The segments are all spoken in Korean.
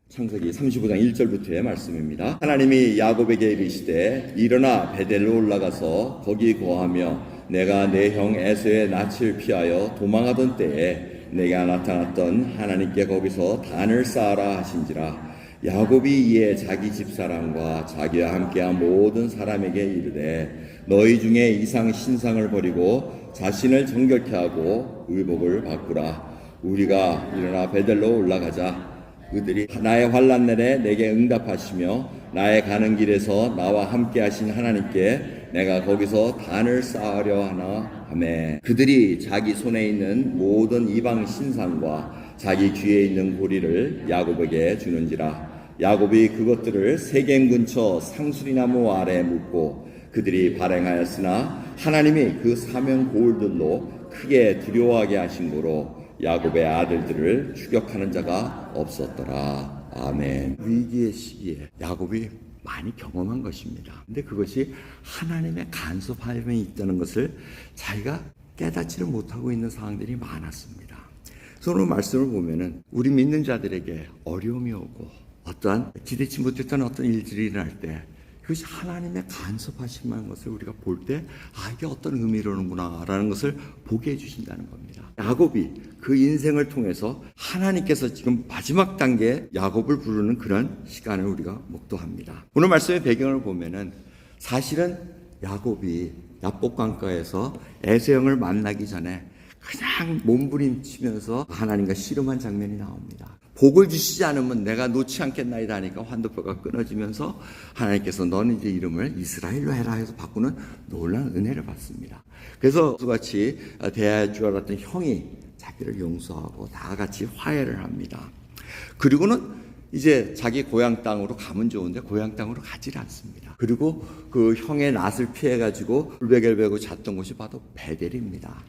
창세기 35장 1절부터의 말씀입니다. 하나님이 야곱에게 이르시되 일어나 베델로 올라가서 거기 거하며 내가 내 형 에서의 낯을 피하여 도망하던 때에 내가 나타났던 하나님께 거기서 단을 쌓아라 하신지라. 야곱이 이에 자기 집사람과 자기와 함께한 모든 사람에게 이르되 너희 중에 이상 신상을 버리고 자신을 정결케 하고 의복을 바꾸라. 우리가 일어나 베델로 올라가자. 그들이 나의 환난 날에 내게 응답하시며 나의 가는 길에서 나와 함께 하신 하나님께 내가 거기서 단을 쌓으려 하나 하매 그들이 자기 손에 있는 모든 이방 신상과 자기 귀에 있는 고리를 야곱에게 주는지라. 야곱이 그것들을 세겜 근처 상수리나무 아래에 묻고 그들이 발행하였으나 하나님이 그 사면 고울들로 크게 두려워하게 하신 고로 야곱의 아들들을 추격하는 자가 없었더라. 아멘. 위기의 시기에 야곱이 많이 경험한 것입니다. 근데 그것이 하나님의 간섭함에 있다는 것을 자기가 깨닫지를 못하고 있는 상황들이 많았습니다. 그래서 오늘 말씀을 보면은 우리 믿는 자들에게 어려움이 오고 어떠한 기대치 못했던 어떤 일들이 일어날 때 그것이 하나님의 간섭하심한 것을 우리가 볼 때 이게 어떤 의미로는구나 라는 것을 보게 해주신다는 겁니다. 야곱이 그 인생을 통해서 하나님께서 지금 마지막 단계에 야곱을 부르는 그런 시간을 우리가 목도합니다. 오늘 말씀의 배경을 보면은 사실은 야곱이 야복강가에서 에서형을 만나기 전에 그냥 몸부림치면서 하나님과 씨름한 장면이 나옵니다. 복을 주시지 않으면 내가 놓지 않겠나이다 하니까 환도뼈가 끊어지면서 하나님께서 너는 이제 이름을 이스라엘로 해라 해서 바꾸는 놀라운 은혜를 받습니다. 그래서 같이 대할 줄 알았던 형이 자기를 용서하고 다 같이 화해를 합니다. 그리고는 이제 자기 고향 땅으로 가면 좋은데 고향 땅으로 가지를 않습니다. 그리고 그 형의 낯을 피해가지고 불베개를 베고 잤던 곳이 바로 베델입니다.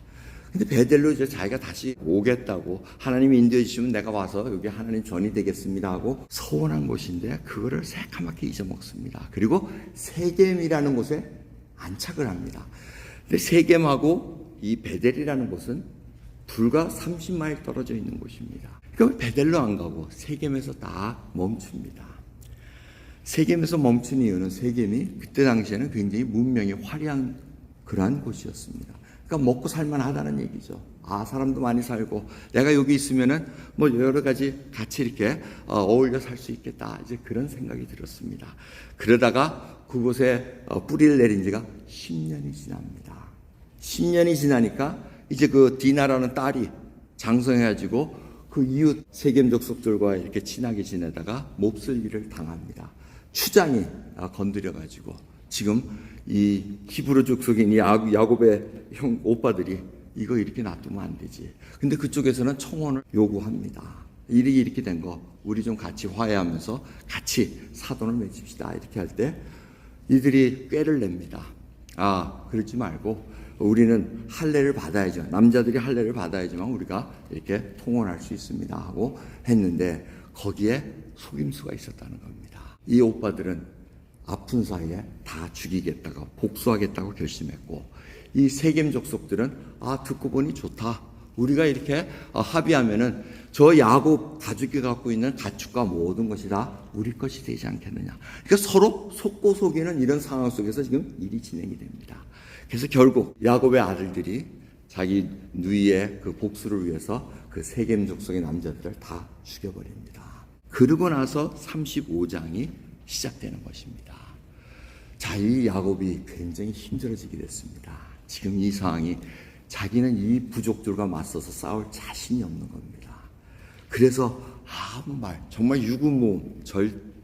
근데 베델로 이제 자기가 다시 오겠다고 하나님이 인도해 주시면 내가 와서 여기 하나님 전이 되겠습니다 하고 서원한 곳인데 그거를 새까맣게 잊어먹습니다. 그리고 세겜이라는 곳에 안착을 합니다. 근데 세겜하고 이 베델이라는 곳은 불과 30마일 떨어져 있는 곳입니다. 그러니까 베델로 안 가고 세겜에서 딱 멈춥니다. 세겜에서 멈춘 이유는 세겜이 그때 당시에는 굉장히 문명이 화려한 그러한 곳이었습니다. 그러니까 먹고 살만하다는 얘기죠. 사람도 많이 살고 내가 여기 있으면은 뭐 여러 가지 같이 이렇게 어울려 살 수 있겠다. 이제 그런 생각이 들었습니다. 그러다가 그곳에 뿌리를 내린 지가 10년이 지납니다. 10년이 지나니까 이제 그 디나라는 딸이 장성해가지고 그 이웃 세겜 족속들과 이렇게 친하게 지내다가 몹쓸 일을 당합니다. 추장이 건드려가지고 지금 이 히브리 족속인 이 야곱의 형 오빠들이 이거 이렇게 놔두면 안 되지. 근데 그쪽에서는 청혼을 요구합니다. 일이 이렇게 된 거 우리 좀 같이 화해하면서 같이 사돈을 맺읍시다. 이렇게 할 때 이들이 꾀를 냅니다. 그러지 말고 우리는 할례를 받아야죠. 남자들이 할례를 받아야지만 우리가 이렇게 통혼할 수 있습니다 하고 했는데 거기에 속임수가 있었다는 겁니다. 이 오빠들은 아픈 사이에 다 죽이겠다고 복수하겠다고 결심했고 이 세겜 족속들은 듣고 보니 좋다. 우리가 이렇게 합의하면은 저 야곱 가족이 갖고 있는 가축과 모든 것이 다 우리 것이 되지 않겠느냐. 그러니까 서로 속고 속이는 이런 상황 속에서 지금 일이 진행이 됩니다. 그래서 결국 야곱의 아들들이 자기 누이의 그 복수를 위해서 그 세겜 족속의 남자들을 다 죽여버립니다. 그러고 나서 35장이 시작되는 것입니다. 자, 이 야곱이 굉장히 힘들어지게 됐습니다. 지금 이 상황이 자기는 이 부족들과 맞서서 싸울 자신이 없는 겁니다. 그래서 정말 유구무음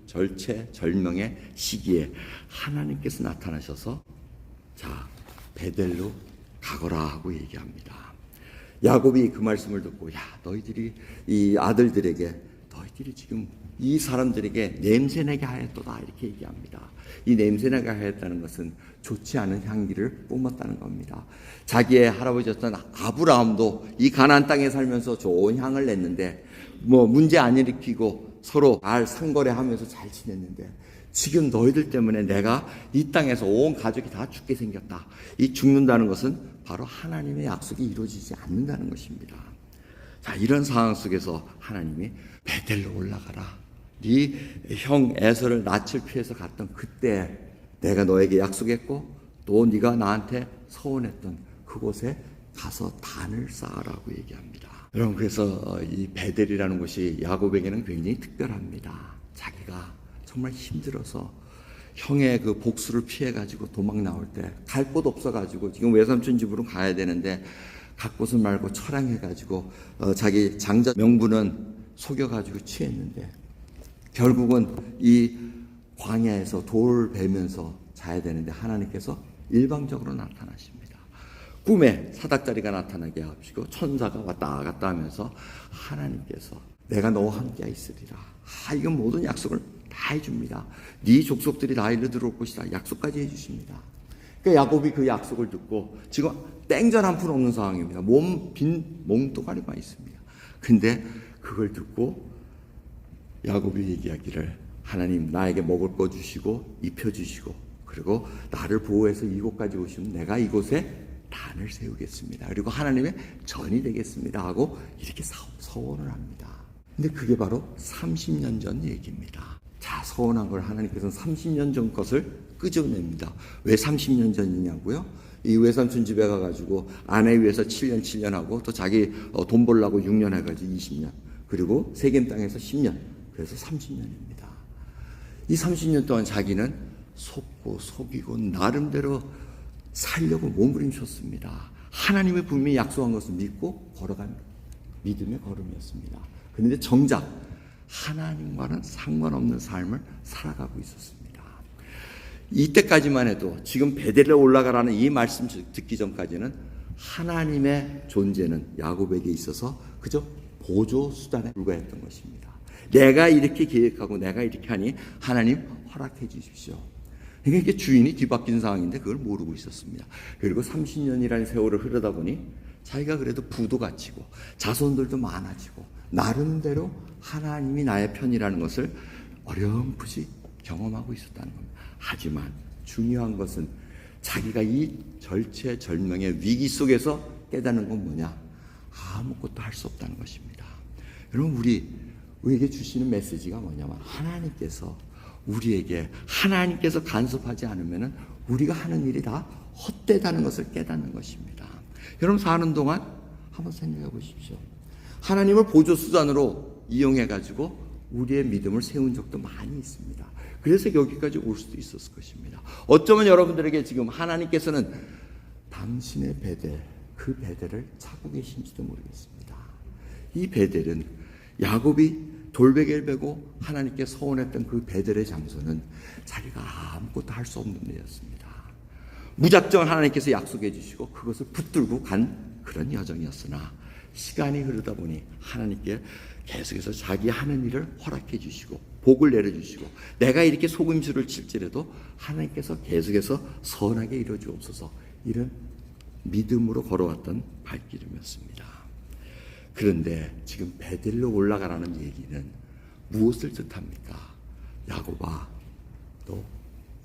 절체절명의 시기에 하나님께서 나타나셔서 자, 베델로 가거라 하고 얘기합니다. 야곱이 그 말씀을 듣고 너희들이 이 아들들에게 너희들이 지금 이 사람들에게 냄새나게 하였도다 이렇게 얘기합니다. 이 냄새나게 하였다는 것은 좋지 않은 향기를 뿜었다는 겁니다. 자기의 할아버지였던 아브라함도 이 가나안 땅에 살면서 좋은 향을 냈는데 문제 안 일으키고 서로 잘 상거래하면서 잘 지냈는데 지금 너희들 때문에 내가 이 땅에서 온 가족이 다 죽게 생겼다. 이 죽는다는 것은 바로 하나님의 약속이 이루어지지 않는다는 것입니다. 자, 이런 상황 속에서 하나님이 베델로 올라가라. 네 형 에서를 낯을 피해서 갔던 그때 내가 너에게 약속했고 또 네가 나한테 서원했던 그곳에 가서 단을 쌓으라고 얘기합니다. 여러분, 그래서 이 베델이라는 곳이 야곱에게는 굉장히 특별합니다. 자기가 정말 힘들어서 형의 그 복수를 피해가지고 도망 나올 때 갈 곳 없어가지고 지금 외삼촌 집으로 가야 되는데 갈 곳을 말고 처량해가지고 자기 장자 명분은 속여가지고 취했는데 결국은 이 광야에서 돌 베면서 자야 되는데 하나님께서 일방적으로 나타나십니다. 꿈에 사닥다리가 나타나게 하시고 천사가 왔다 갔다 하면서 하나님께서 내가 너와 함께 있으리라. 이건 모든 약속을 다 해줍니다. 네 족속들이 다 이르러 들어올 것이다. 약속까지 해주십니다. 그러니까 야곱이 그 약속을 듣고 지금 땡전 한 푼 없는 상황입니다. 빈 몽뚱아리만 있습니다. 근데 그걸 듣고 야곱이 얘기하기를 하나님 나에게 먹을 거 주시고 입혀주시고 그리고 나를 보호해서 이곳까지 오시면 내가 이곳에 단을 세우겠습니다. 그리고 하나님의 전이 되겠습니다 하고 이렇게 서원을 합니다. 근데 그게 바로 30년 전 얘기입니다. 자, 서원한 걸 하나님께서는 30년 전 것을 끄집어냅니다. 왜 30년 전이냐고요? 이 외삼촌 집에 가가지고 아내 위해서 7년 하고 또 자기 돈 벌려고 6년 해가지고 20년 그리고 세겜 땅에서 10년 그래서 30년입니다. 이 30년 동안 자기는 속고 속이고 나름대로 살려고 몸부림쳤습니다. 하나님의 분명히 약속한 것을 믿고 걸어간 믿음의 걸음이었습니다. 그런데 정작 하나님과는 상관없는 삶을 살아가고 있었습니다. 이때까지만 해도 지금 베델에 올라가라는 이 말씀 듣기 전까지는 하나님의 존재는 야곱에게 있어서 그저 보조 수단에 불과했던 것입니다. 내가 이렇게 계획하고 내가 이렇게 하니 하나님 허락해 주십시오. 그러니까 이게 주인이 뒤바뀐 상황인데 그걸 모르고 있었습니다. 그리고 30년이라는 세월을 흐르다 보니 자기가 그래도 부도 갖추고 자손들도 많아지고 나름대로 하나님이 나의 편이라는 것을 어렴풋이 경험하고 있었다는 겁니다. 하지만 중요한 것은 자기가 이 절체절명의 위기 속에서 깨닫는 건 뭐냐? 아무것도 할 수 없다는 것입니다. 여러분, 우리에게 주시는 메시지가 뭐냐면 하나님께서 우리에게 하나님께서 간섭하지 않으면 우리가 하는 일이 다 헛되다는 것을 깨닫는 것입니다. 여러분, 사는 동안 한번 생각해 보십시오. 하나님을 보조 수단으로 이용해 가지고 우리의 믿음을 세운 적도 많이 있습니다. 그래서 여기까지 올 수도 있었을 것입니다. 어쩌면 여러분들에게 지금 하나님께서는 당신의 베델, 그 베델을 찾고 계신지도 모르겠습니다. 이 베델은 야곱이 돌베개를 베고 하나님께 서원했던 그 베델의 장소는 자기가 아무것도 할 수 없는 데였습니다. 무작정 하나님께서 약속해 주시고 그것을 붙들고 간 그런 여정이었으나 시간이 흐르다 보니 하나님께 계속해서 자기 하는 일을 허락해 주시고 복을 내려주시고 내가 이렇게 속임수를 칠지라도 하나님께서 계속해서 선하게 이루어 주옵소서, 이런 믿음으로 걸어왔던 발길이었습니다. 그런데 지금 베델로 올라가라는 얘기는 무엇을 뜻합니까? 야곱아, 너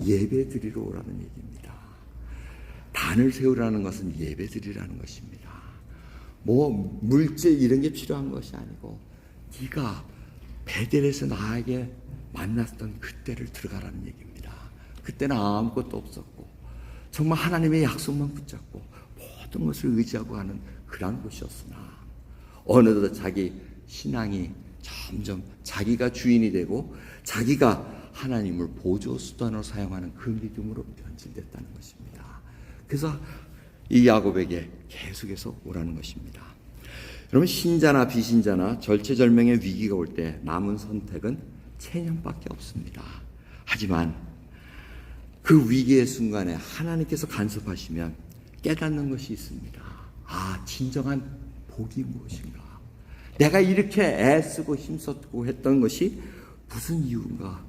예배 드리러 오라는 얘기입니다. 단을 세우라는 것은 예배 드리라는 것입니다. 뭐 물질 이런 게 필요한 것이 아니고 네가 베델에서 나에게 만났던 그때를 들어가라는 얘기입니다. 그때는 아무것도 없었고 정말 하나님의 약속만 붙잡고 모든 것을 의지하고 하는 그런 곳이었으나 어느덧 자기 신앙이 점점 자기가 주인이 되고 자기가 하나님을 보조 수단으로 사용하는 그 믿음으로 변질됐다는 것입니다. 그래서 이 야곱에게 계속해서 오라는 것입니다. 여러분, 신자나 비신자나 절체절명의 위기가 올 때 남은 선택은 체념밖에 없습니다. 하지만 그 위기의 순간에 하나님께서 간섭하시면 깨닫는 것이 있습니다. 진정한 복이 무엇인가? 내가 이렇게 애쓰고 힘썼고 했던 것이 무슨 이유인가?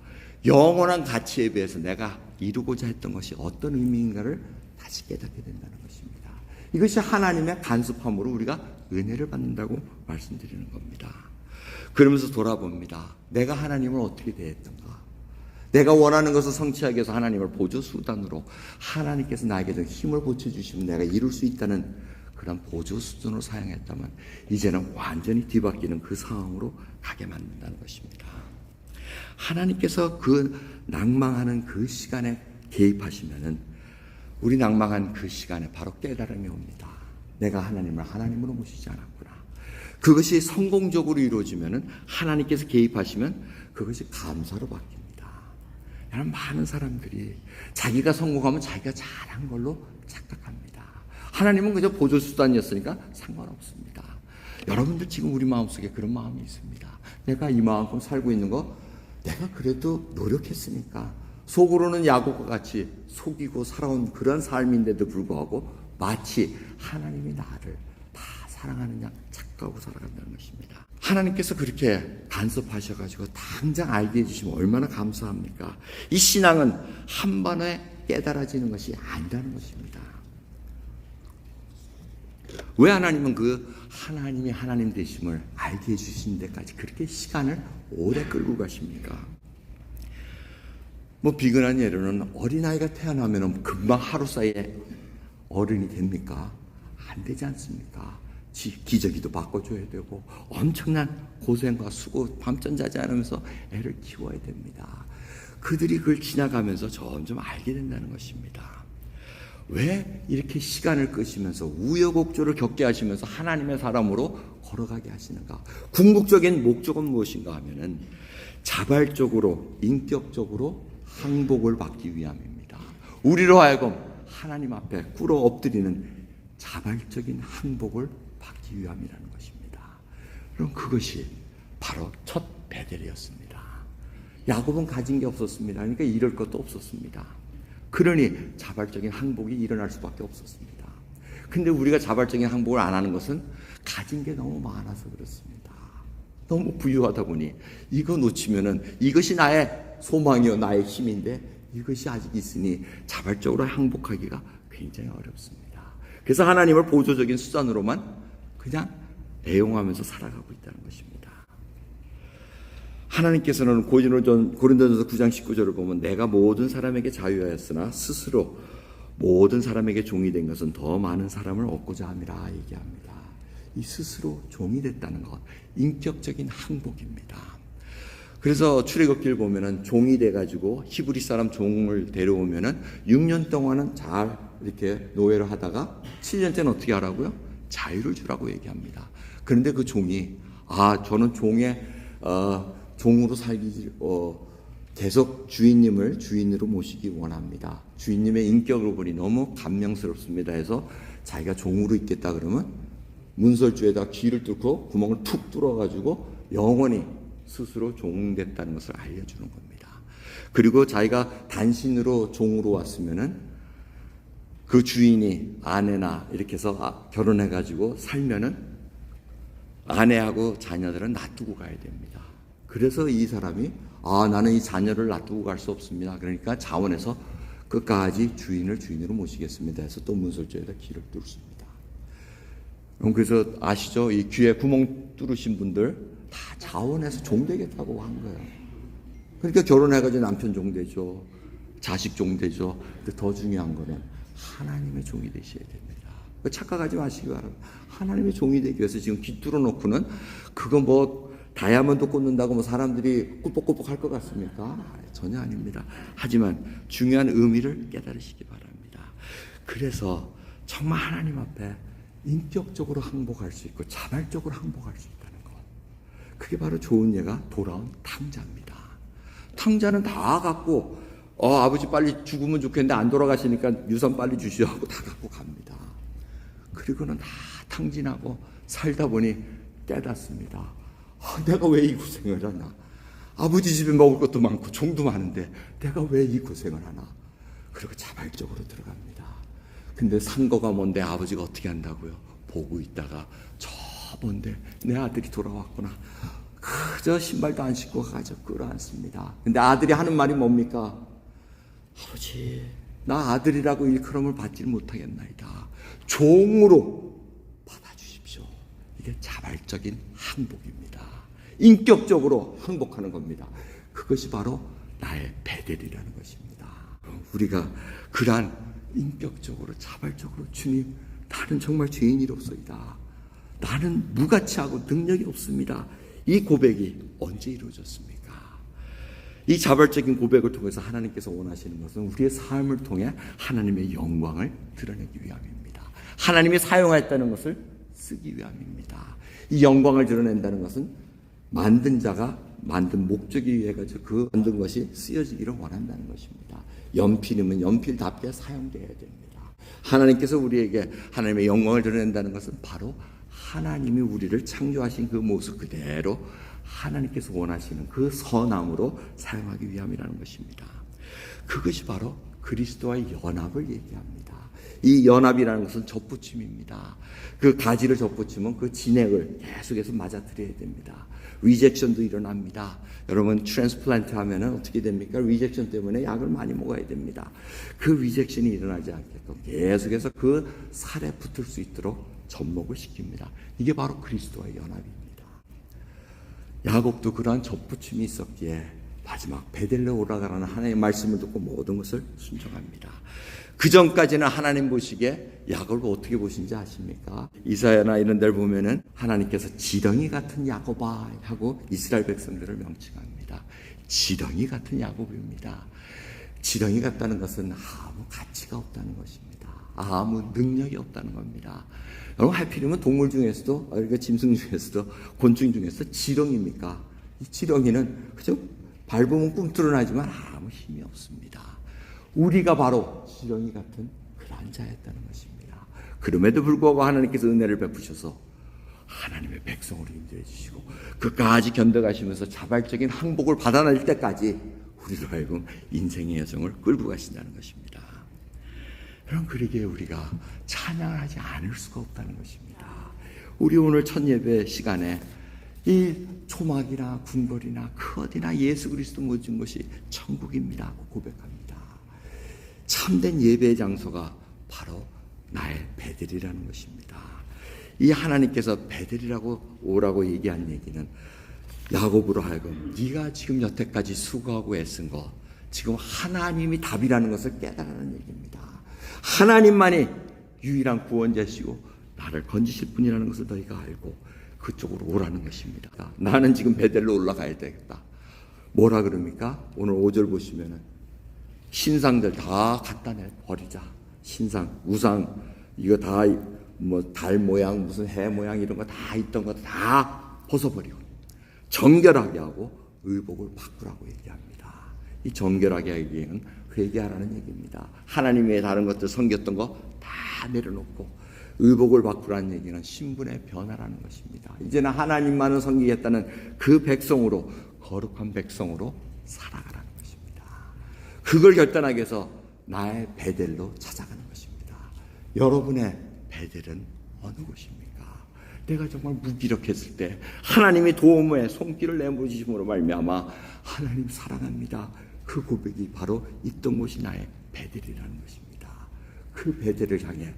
영원한 가치에 비해서 내가 이루고자 했던 것이 어떤 의미인가를 다시 깨닫게 된다는 것입니다. 이것이 하나님의 간섭함으로 우리가 은혜를 받는다고 말씀드리는 겁니다. 그러면서 돌아봅니다. 내가 하나님을 어떻게 대했던가? 내가 원하는 것을 성취하기 위해서 하나님을 보조 수단으로 하나님께서 나에게 힘을 보쳐주시면 내가 이룰 수 있다는 그런 보조 수단으로 사용했다면 이제는 완전히 뒤바뀌는 그 상황으로 가게 만든다는 것입니다. 하나님께서 그 낭망하는 그 시간에 개입하시면은 우리 낭망한 그 시간에 바로 깨달음이 옵니다. 내가 하나님을 하나님으로 모시지 않았구나. 그것이 성공적으로 이루어지면은 하나님께서 개입하시면 그것이 감사로 바뀝니다. 여러분, 많은 사람들이 자기가 성공하면 자기가 잘한 걸로 착각합니다. 하나님은 그저 보조수단이었으니까 상관없습니다. 여러분들 지금 우리 마음속에 그런 마음이 있습니다. 내가 이만큼 살고 있는 거 내가 그래도 노력했으니까, 속으로는 야곱과 같이 속이고 살아온 그런 삶인데도 불구하고 마치 하나님이 나를 다 사랑하는 양 착각하고 살아간다는 것입니다. 하나님께서 그렇게 간섭하셔가지고 당장 알게 해주시면 얼마나 감사합니까? 이 신앙은 한 번에 깨달아지는 것이 아니라는 것입니다. 왜 하나님은 그 하나님이 하나님 되심을 알게 해주신 데까지 그렇게 시간을 오래 끌고 가십니까? 비근한 예로는 어린아이가 태어나면 금방 하루 사이에 어른이 됩니까? 안 되지 않습니까? 기저귀도 바꿔줘야 되고 엄청난 고생과 수고, 밤잠 자지 않으면서 애를 키워야 됩니다. 그들이 그걸 지나가면서 점점 알게 된다는 것입니다. 왜 이렇게 시간을 끄시면서 우여곡절을 겪게 하시면서 하나님의 사람으로 걸어가게 하시는가? 궁극적인 목적은 무엇인가 하면은 자발적으로, 인격적으로 항복을 받기 위함입니다. 우리로 하여금 하나님 앞에 꿇어 엎드리는 자발적인 항복을 받기 위함이라는 것입니다. 그럼 그것이 바로 첫 베델이었습니다. 야곱은 가진 게 없었습니다. 그러니까 잃을 것도 없었습니다. 그러니 자발적인 항복이 일어날 수밖에 없었습니다. 근데 우리가 자발적인 항복을 안 하는 것은 가진 게 너무 많아서 그렇습니다. 너무 부유하다 보니 이거 놓치면은 이것이 나의 소망이요, 나의 힘인데 이것이 아직 있으니 자발적으로 항복하기가 굉장히 어렵습니다. 그래서 하나님을 보조적인 수단으로만 그냥 애용하면서 살아가고 있다는 것입니다. 하나님께서는 고린도전서 9장 19절을 보면 내가 모든 사람에게 자유하였으나 스스로 모든 사람에게 종이 된 것은 더 많은 사람을 얻고자 함이라 얘기합니다. 이 스스로 종이 됐다는 것, 인격적인 항복입니다. 그래서 출애굽기를 보면은 종이 돼가지고 히브리 사람 종을 데려오면은 6년 동안은 잘 이렇게 노예를 하다가 7년째는 어떻게 하라고요? 자유를 주라고 얘기합니다. 그런데 그 종이 저는 종으로 살기 계속 주인님을 주인으로 모시기 원합니다. 주인님의 인격을 보니 너무 감명스럽습니다 해서 자기가 종으로 있겠다 그러면 문설주에다 귀를 뚫고 구멍을 툭 뚫어가지고 영원히 스스로 종됐다는 것을 알려주는 겁니다. 그리고 자기가 단신으로 종으로 왔으면은 그 주인이 아내나 이렇게 해서 결혼해가지고 살면은 아내하고 자녀들은 놔두고 가야 됩니다. 그래서 이 사람이 나는 이 자녀를 놔두고 갈 수 없습니다. 그러니까 자원해서 끝까지 주인을 주인으로 모시겠습니다 해서 또 문설주에다 귀를 뚫습니다. 그래서 아시죠? 이 귀에 구멍 뚫으신 분들 다 자원해서 종되겠다고 한 거예요. 그러니까 결혼해가지고 남편 종되죠. 자식 종되죠. 근데 더 중요한 거는 하나님의 종이 되셔야 됩니다. 착각하지 마시기 바랍니다. 하나님의 종이 되기 위해서 지금 귀 뚫어놓고는 그거 다이아몬드 꽂는다고 사람들이 꾸벅꾸벅 할 것 같습니까? 전혀 아닙니다. 하지만 중요한 의미를 깨달으시기 바랍니다. 그래서 정말 하나님 앞에 인격적으로 항복할 수 있고 자발적으로 항복할 수 있다는 것. 그게 바로 좋은 예가 돌아온 탕자입니다. 탕자는 다 갖고 아버지 빨리 죽으면 좋겠는데 안 돌아가시니까 유산 빨리 주시오 하고 다 갖고 갑니다. 그리고는 다 탕진하고 살다 보니 깨닫습니다. 내가 왜 이 고생을 하나? 아버지 집에 먹을 것도 많고 종도 많은데 내가 왜 이 고생을 하나? 그리고 자발적으로 들어갑니다. 근데 산 거가 뭔데 아버지가 어떻게 한다고요? 보고 있다가 저 뭔데 내 아들이 돌아왔구나. 그저 신발도 안 신고 가서 끌어안습니다. 근데 아들이 하는 말이 뭡니까? 아버지, 나 아들이라고 일컬음을 받지 못하겠나이다. 종으로 받아주십시오. 이게 자발적인 항복입니다. 인격적으로 항복하는 겁니다. 그것이 바로 나의 베델이라는 것입니다. 우리가 그러한 인격적으로 자발적으로 주님, 나는 정말 죄인이로소이다. 나는 무가치하고 능력이 없습니다. 이 고백이 언제 이루어졌습니까? 이 자발적인 고백을 통해서 하나님께서 원하시는 것은 우리의 삶을 통해 하나님의 영광을 드러내기 위함입니다. 하나님이 사용하였다는 것을 쓰기 위함입니다. 이 영광을 드러낸다는 것은 만든 자가 만든 목적에 의해 가지고 그 만든 것이 쓰여지기를 원한다는 것입니다. 연필이면 연필답게 사용되어야 됩니다. 하나님께서 우리에게 하나님의 영광을 드러낸다는 것은 바로 하나님이 우리를 창조하신 그 모습 그대로 하나님께서 원하시는 그 선함으로 사용하기 위함이라는 것입니다. 그것이 바로 그리스도와의 연합을 얘기합니다. 이 연합이라는 것은 접붙임입니다. 그 가지를 접붙이면 그 진액을 계속해서 맞아들여야 됩니다. 리젝션도 일어납니다. 여러분 트랜스플란트 하면은 어떻게 됩니까? 리젝션 때문에 약을 많이 먹어야 됩니다. 그 리젝션이 일어나지 않게끔 계속해서 그 살에 붙을 수 있도록 접목을 시킵니다. 이게 바로 그리스도와의 연합입니다. 야곱도 그러한 접붙임이 있었기에 마지막 베델로 올라가라는 하나님의 말씀을 듣고 모든 것을 순종합니다. 그 전까지는 하나님 보시기에 야곱을 어떻게 보신지 아십니까? 이사야나 이런 데를 보면은 하나님께서 지렁이 같은 야곱아 하고 이스라엘 백성들을 명칭합니다. 지렁이 같은 야곱입니다. 지렁이 같다는 것은 아무 가치가 없다는 것입니다. 아무 능력이 없다는 겁니다. 여러분 하필이면 동물 중에서도 짐승 중에서도 곤충 중에서 지렁이입니까? 이 지렁이는 그저 밟으면 꿈틀어나지만 아무 힘이 없습니다. 우리가 바로 지렁이 같은 그런 자였다는 것입니다. 그럼에도 불구하고 하나님께서 은혜를 베푸셔서 하나님의 백성으로 인도해 주시고 그까지 견뎌가시면서 자발적인 항복을 받아낼 때까지 우리로 하여금 인생의 여정을 끌고 가신다는 것입니다. 그럼 그러기에 우리가 찬양을 하지 않을 수가 없다는 것입니다. 우리 오늘 첫 예배 시간에 이 초막이나 궁궐이나 그 어디나 예수 그리스도 모든 것이 천국입니다 하고 고백합니다. 참된 예배의 장소가 바로 나의 베델이라는 것입니다. 이 하나님께서 베델이라고 오라고 얘기한 얘기는 야곱으로 하여금 네가 지금 여태까지 수고하고 애쓴 것 지금 하나님이 답이라는 것을 깨달으라는 얘기입니다. 하나님만이 유일한 구원자시고 나를 건지실 분이라는 것을 너희가 알고 그쪽으로 오라는 것입니다. 나는 지금 베델로 올라가야 되겠다. 뭐라 그럽니까? 오늘 5절 보시면은 신상들 다 갖다 내 버리자. 신상, 우상 이거 다 뭐 달 모양 무슨 해 모양 이런 거 다 있던 거 다 벗어버리고 정결하게 하고 의복을 바꾸라고 얘기합니다. 이 정결하게 하기에는 회개하라는 얘기입니다. 하나님 외에 다른 것들 섬겼던 거 다 내려놓고 의복을 바꾸라는 얘기는 신분의 변화라는 것입니다. 이제는 하나님만을 섬기겠다는 그 백성으로 거룩한 백성으로 살아가라는 것입니다. 그걸 결단하기 위해서 나의 베델로 찾아가는 것입니다. 여러분의 베델은 어느 곳입니까? 내가 정말 무기력했을 때 하나님이 도움의 손길을 내모주심으로 말미암아 하나님 사랑합니다. 그 고백이 바로 있던 곳이 나의 베델이라는 것입니다. 그 베델을 향해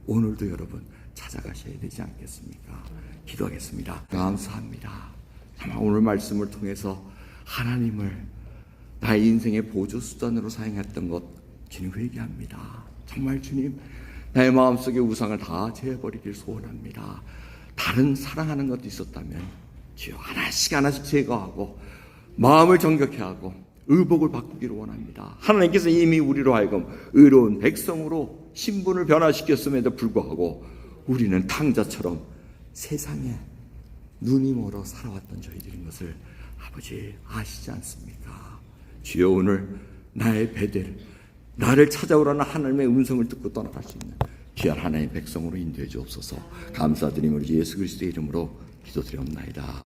오늘도 여러분 찾아가셔야 되지 않겠습니까? 기도하겠습니다. 감사합니다. 정말 오늘 말씀을 통해서 하나님을 나의 인생의 보조수단으로 사용했던 것 주님 회개합니다. 정말 주님 나의 마음속의 우상을 다 제어버리길 소원합니다. 다른 사랑하는 것도 있었다면 주여 하나씩 하나씩 제거하고 마음을 정결케 하고 의복을 바꾸기를 원합니다. 하나님께서 이미 우리로 하여금 의로운 백성으로 신분을 변화시켰음에도 불구하고 우리는 탕자처럼 세상에 눈이 멀어 살아왔던 저희들인 것을 아버지 아시지 않습니까? 주여 오늘 나의 베델 나를 찾아오라는 하나님의 음성을 듣고 떠나갈 수 있는 귀한 하나님의 백성으로 인도해 주옵소서. 감사드리며 예수 그리스도의 이름으로 기도드리옵나이다.